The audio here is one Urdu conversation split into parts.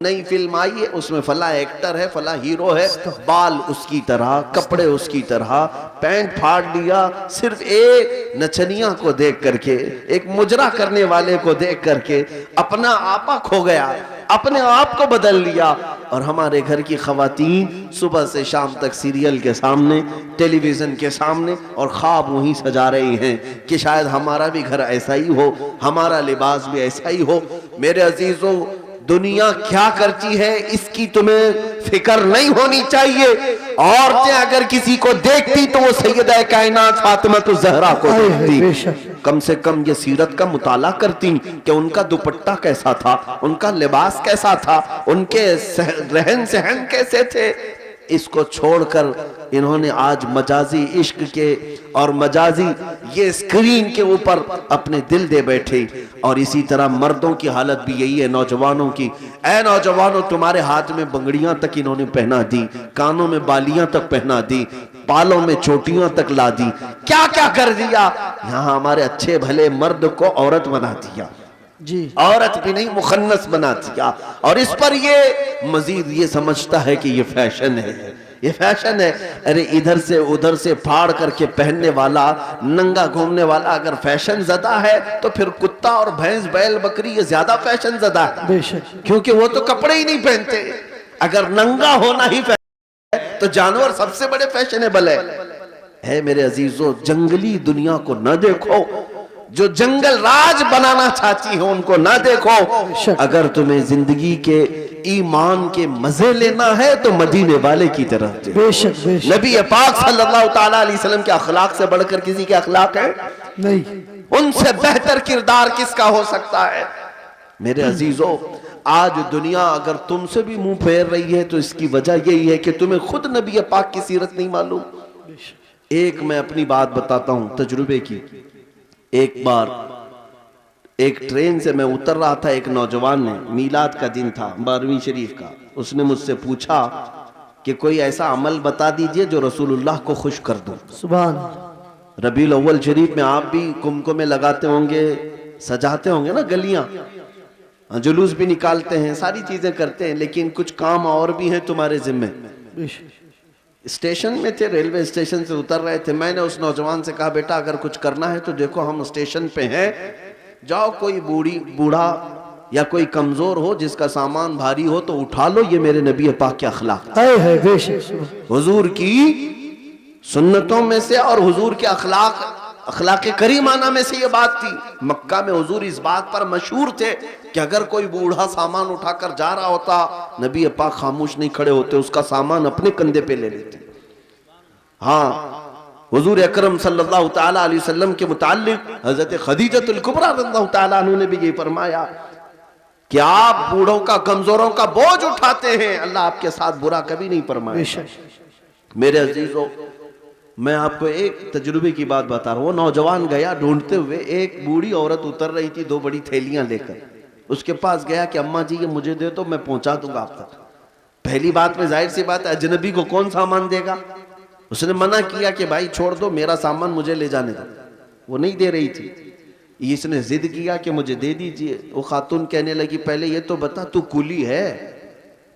نئی فلم آئی ہے، اس میں فلاں ایکٹر ہے، فلاں ہیرو ہے، بال اس کی طرح، کپڑے اس کی طرح، پینٹ پھاڑ لیا، صرف ایک نچنیاں کو دیکھ کر کے، ایک مجرا کرنے والے کو دیکھ کر کے اپنا آپا کھو گیا، اپنے آپ کو بدل لیا۔ اور ہمارے گھر کی خواتین صبح سے شام تک سیریل کے سامنے، ٹیلی ویژن کے سامنے، اور خواب وہیں سجا رہی ہیں کہ شاید ہمارا بھی گھر ایسا ہی ہو، ہمارا لباس بھی ایسا ہی ہو۔ میرے عزیزوں، دنیا کیا کرتی ہے اس کی تمہیں فکر نہیں ہونی چاہیے۔ عورتیں اگر کسی کو دیکھتی تو وہ سیدہ کائنات فاطمہ الزہرا کو دیکھتی، کم سے کم یہ سیرت کا مطالعہ کرتی کہ ان کا دوپٹہ کیسا تھا، ان کا لباس کیسا تھا، ان کے رہن سہن کیسے تھے۔ اس کو چھوڑ کر انہوں نے آج مجازی عشق کے اور مجازی یہ اسکرین کے اوپر اپنے دل دے بیٹھے۔ اور اسی طرح مردوں کی حالت بھی یہی ہے، نوجوانوں کی۔ اے نوجوانوں، تمہارے ہاتھ میں بنگڑیاں تک انہوں نے پہنا دی، کانوں میں بالیاں تک پہنا دی، بالوں میں چوٹیاں تک لا دی، کیا کیا کر دیا۔ یہاں ہمارے اچھے بھلے مرد کو عورت بنا دیا، جی عورت بھی نہیں مخنث بنا دیا، اور اس پر یہ مزید یہ سمجھتا ہے کہ یہ فیشن ہے، یہ فیشن ہے۔ ارے ادھر سے ادھر سے پھاڑ کر کے پہننے والا، ننگا گھومنے والا اگر فیشن زدہ ہے تو پھر کتا اور بھینس بیل بکری یہ زیادہ فیشن زدہ ہے، بے شک، کیونکہ وہ تو کپڑے ہی نہیں پہنتے۔ اگر ننگا ہونا ہی فیشن ہے تو جانور سب سے بڑے فیشنیبل ہے۔ میرے عزیزو، جنگلی دنیا کو نہ دیکھو، جو جنگل راج بنانا چاہتی ہیں ان کو نہ دیکھو۔ اگر تمہیں زندگی کے ایمان کے مزے لینا ہے تو مدینے والے کی طرف دیکھو۔ بے شک، بے شک، نبی پاک صلی اللہ تعالیٰ علیہ وسلم کے اخلاق سے بڑھ کر کسی کے اخلاق ہے نہیں، ان سے بہتر کردار کس کا ہو سکتا ہے۔ میرے عزیزو، آج دنیا اگر تم سے بھی منہ پھیر رہی ہے تو اس کی وجہ یہی ہے کہ تمہیں خود نبی پاک کی سیرت نہیں معلوم۔ ایک میں اپنی بات بتاتا ہوں تجربے کی۔ ایک بار ایک ٹرین سے میں اتر رہا تھا، ایک نوجوان نے، میلاد کا دن تھا 12ویں شریف کا، اس نے مجھ سے پوچھا کہ کوئی ایسا عمل بتا دیجئے جو رسول اللہ کو خوش کر دوں۔ سبحان، ربیع الاول شریف میں آپ بھی کمکمے لگاتے ہوں گے، سجاتے ہوں گے نا گلیاں، جلوس بھی نکالتے ہیں، ساری چیزیں کرتے ہیں، لیکن کچھ کام اور بھی ہیں تمہارے ذمہ۔ بے شک، اسٹیشن میں تھے، ریلوے اسٹیشن سے اتر رہے تھے، میں نے اس نوجوان سے کہا بیٹا اگر کچھ کرنا ہے تو دیکھو ہم اسٹیشن پہ ہیں، جاؤ کوئی بوڑھا یا کوئی کمزور ہو جس کا سامان بھاری ہو تو اٹھا لو، یہ میرے نبی پاک کے اخلاق ہے بے شک، حضور کی سنتوں میں سے اور حضور کے اخلاق کریمانہ میں سے یہ بات تھی۔ مکہ میں حضور اس بات پر مشہور تھے کہ اگر کوئی بوڑھا سامان اٹھا کر جا رہا ہوتا، نبی پاک خاموش نہیں کھڑے ہوتے، اس کا سامان اپنے کندھے پہ لے لیتے۔ ہاں، حضور اکرم صلی اللہ تعالیٰ علیہ وسلم کے متعلق حضرت خدیجہ الکبریٰ رضی اللہ تعالیٰ عنہ نے بھی یہ فرمایا کہ آپ بوڑھوں کا، کمزوروں کا بوجھ اٹھاتے ہیں، اللہ آپ کے ساتھ برا کبھی نہیں فرمائے۔ میرے عزیزو، میں آپ کو ایک تجربے کی بات بتا رہا ہوں۔ وہ نوجوان گیا ڈھونڈتے ہوئے، ایک بوڑھی عورت اتر رہی تھی 2 بڑی تھیلیاں لے کر، اس کے پاس گیا کہ اماں جی یہ مجھے دے تو میں پہنچا دوں گا آپ تک۔ پہلی بات میں ظاہر سی بات ہے اجنبی کو کون سامان دے گا، اس نے منع کیا کہ بھائی چھوڑ دو، میرا سامان مجھے لے جانے دو، وہ نہیں دے رہی تھی۔ اس نے ضد کیا کہ مجھے دے دیجئے۔ وہ خاتون کہنے لگی پہلے یہ تو بتا تو کولی ہے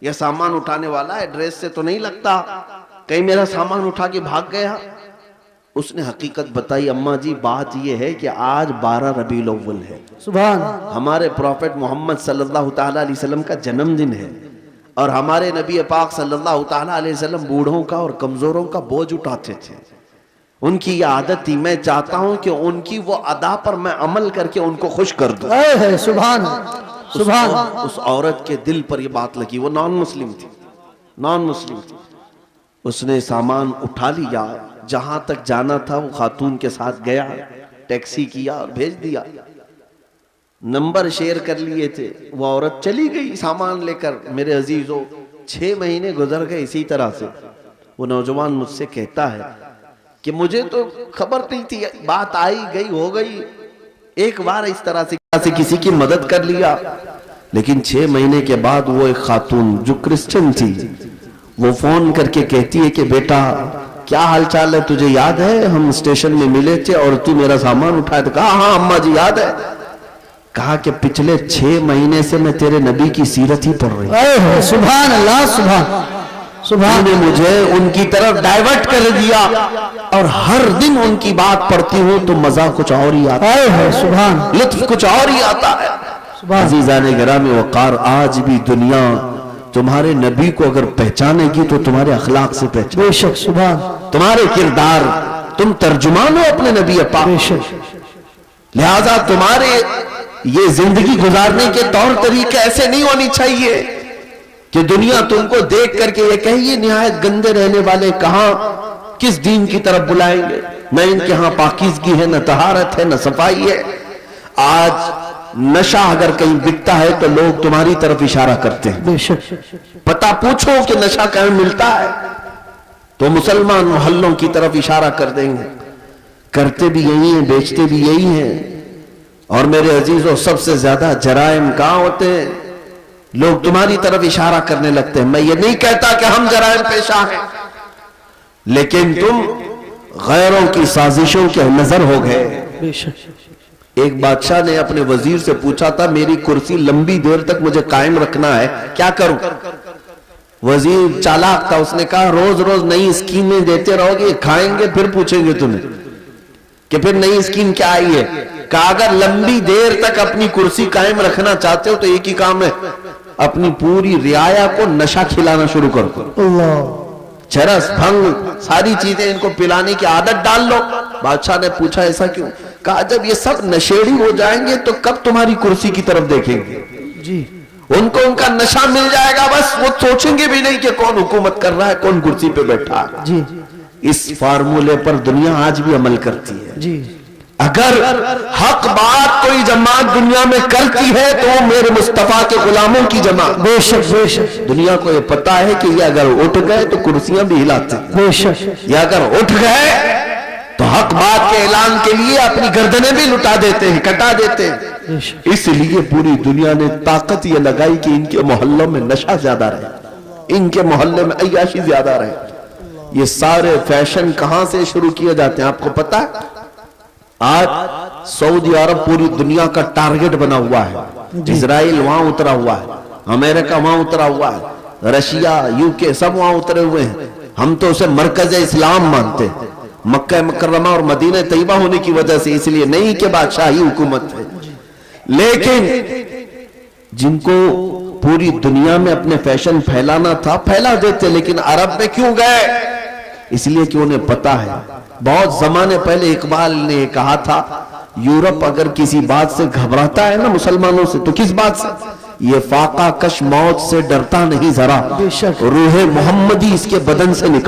یا سامان اٹھانے والا ہے، ڈریس سے تو نہیں لگتا، کہیں میرا سامان اٹھا کے بھاگ گیا۔ اس نے حقیقت بتائی، اماں جی بات یہ ہے کہ آج 12 ربیع الاول ہے، سبحان، ہمارے پروفٹ محمد صلی اللہ تعالیٰ علیہ وسلم کا جنم دن ہے، اور ہمارے نبی پاک صلی اللہ تعالیٰ علیہ وسلم بوڑھوں کا اور کمزوروں کا بوجھ اٹھاتے تھے، ان کی یہ عادت تھی۔ میں چاہتا ہوں کہ ان کی وہ ادا پر میں عمل کر کے ان کو خوش کر دوں۔ سبحان، سبحان، اس عورت کے دل پر یہ بات لگی، وہ نان مسلم تھی، نان مسلم تھی۔ اس نے سامان اٹھا لیا، جہاں تک جانا تھا وہ خاتون کے ساتھ گیا، ٹیکسی کیا اور بھیج دیا، نمبر شیئر کر لیے تھے، وہ عورت چلی گئی سامان لے کر۔ میرے عزیزو، 6 مہینے گزر گئے اسی طرح سے۔ وہ نوجوان مجھ سے کہتا ہے کہ مجھے تو خبر نہیں تھی، بات آئی گئی ہو گئی، ایک بار اس طرح سے کسی کی مدد کر لیا، لیکن 6 مہینے کے بعد وہ ایک خاتون جو کرسچن تھی وہ فون کر کے کہتی ہے کہ بیٹا کیا حال چال ہے، تجھے یاد ہے ہم اسٹیشن میں ملے تھے اور تو میرا سامان اٹھایا تھا؟ کہا ہاں اماں جی یاد ہے۔ کہا کہ پچھلے 6 مہینے سے میں تیرے نبی کی سیرت ہی پڑھ رہی ہوں، اے ہے سبحان اللہ سبحان تو سبحان نے مجھے ان کی طرف ڈائیورٹ کر دیا، اور ہر دن ان کی بات پڑھتی ہوں تو مزہ کچھ اور ہی آتا اے ہے سبحان ہے، لطف کچھ اور ہی آتا ہے۔ سبحان عزیزان گرامی وقار، آج بھی دنیا تمہارے نبی کو اگر پہچانے گی تو تمہارے اخلاق سے پہچانے، بے شک سبحان تمہارے کردار، تم ترجمان ہو اپنے نبی پاک، بے شک لہذا تمہارے یہ زندگی گزارنے کے طور طریقے ایسے نہیں ہونی چاہیے کہ دنیا تم کو دیکھ کر کے یہ کہے یہ نہایت گندے رہنے والے کہاں کس دین کی طرف بلائیں گے، نہ ان کے ہاں پاکیزگی ہے، نہ طہارت ہے، نہ صفائی ہے۔ آج نشہ اگر کہیں بکتا ہے تو لوگ تمہاری طرف اشارہ کرتے ہیں، بے شک پتہ پوچھو کہ نشہ کہاں ملتا ہے تو مسلمان محلوں کی طرف اشارہ کر دیں گے، کرتے بھی یہی ہیں، بیچتے بھی یہی ہیں۔ اور میرے عزیزوں، سب سے زیادہ جرائم کہاں ہوتے ہیں؟ لوگ تمہاری طرف اشارہ کرنے لگتے ہیں۔ میں یہ نہیں کہتا کہ ہم جرائم پیشہ ہیں، لیکن تم غیروں کی سازشوں کے نظر ہو گئے۔ بے شک ایک بادشاہ نے اپنے وزیر سے پوچھا تھا میری کرسی لمبی دیر تک مجھے قائم رکھنا ہے، کیا کروں؟ وزیر چالاک تھا، اس نے کہا روز روز نئی اسکیمیں دیتے رہو گے، کھائیں گے پھر پوچھیں گے تمہیں کہ پھر نئی اسکیم کیا آئی ہے۔ کہا اگر لمبی دیر تک اپنی کرسی قائم رکھنا چاہتے ہو تو ایک ہی کام ہے، اپنی پوری رعایا کو نشہ کھلانا شروع کر دو، اللہ چرس بھنگ ساری چیزیں ان کو پلانے کی عادت ڈال لو۔ بادشاہ نے پوچھا ایسا کیوں؟ کہا جب یہ سب نشیڑی ہو جائیں گے تو کب تمہاری کرسی کی طرف دیکھیں گے؟ جی ان کو ان کا نشہ مل جائے گا، بس وہ سوچیں گے بھی نہیں کہ کون حکومت کر رہا ہے، کون کرسی پہ بیٹھا ہے۔ جی اس فارمولے پر دنیا آج بھی عمل کرتی ہے۔ جی اگر حق بات کوئی جماعت دنیا میں کرتی ہے تو وہ میرے مصطفیٰ کے غلاموں کی جماعت۔ بے شک بے شک دنیا کو یہ پتا ہے کہ یہ اگر اٹھ گئے تو کرسیاں بھی ہلاتے ہیں، بے شک یہ اگر اٹھ گئے تو حق بات کے اعلان کے لیے اپنی گردنیں بھی لٹا دیتے ہیں، کٹا دیتے ہیں۔ بے شک اس لیے پوری دنیا نے طاقت یہ لگائی کہ ان کے محلوں میں نشہ زیادہ رہے، ان کے محلے میں عیاشی زیادہ رہے۔ یہ سارے فیشن کہاں سے شروع کیے جاتے ہیں آپ کو پتا ہے؟ آج سعودی عرب پوری دنیا کا ٹارگٹ بنا ہوا ہے، اسرائیل وہاں اترا ہوا ہے، امریکہ وہاں اترا ہوا ہے، رشیا، UK سب وہاں اترے ہوئے ہیں۔ ہم تو اسے مرکز اسلام مانتے ہیں، مکہ مکرمہ اور مدینہ طیبہ ہونے کی وجہ سے، اس لیے نہیں کہ بادشاہی حکومت ہے، لیکن جن کو پوری دنیا میں اپنے فیشن پھیلانا تھا پھیلا دیتے، لیکن عرب میں کیوں گئے؟ اس لیے کہ انہیں پتا ہے۔ بہت زمانے پہلے اقبال نے کہا تھا یورپ اگر کسی بات سے گھبراتا ہے نا مسلمانوں سے تو کس بات سے؟ یہ فاقہ کش موت سے ڈرتا نہیں ذرا، بے شک روح محمدی اس کے بدن سے نکل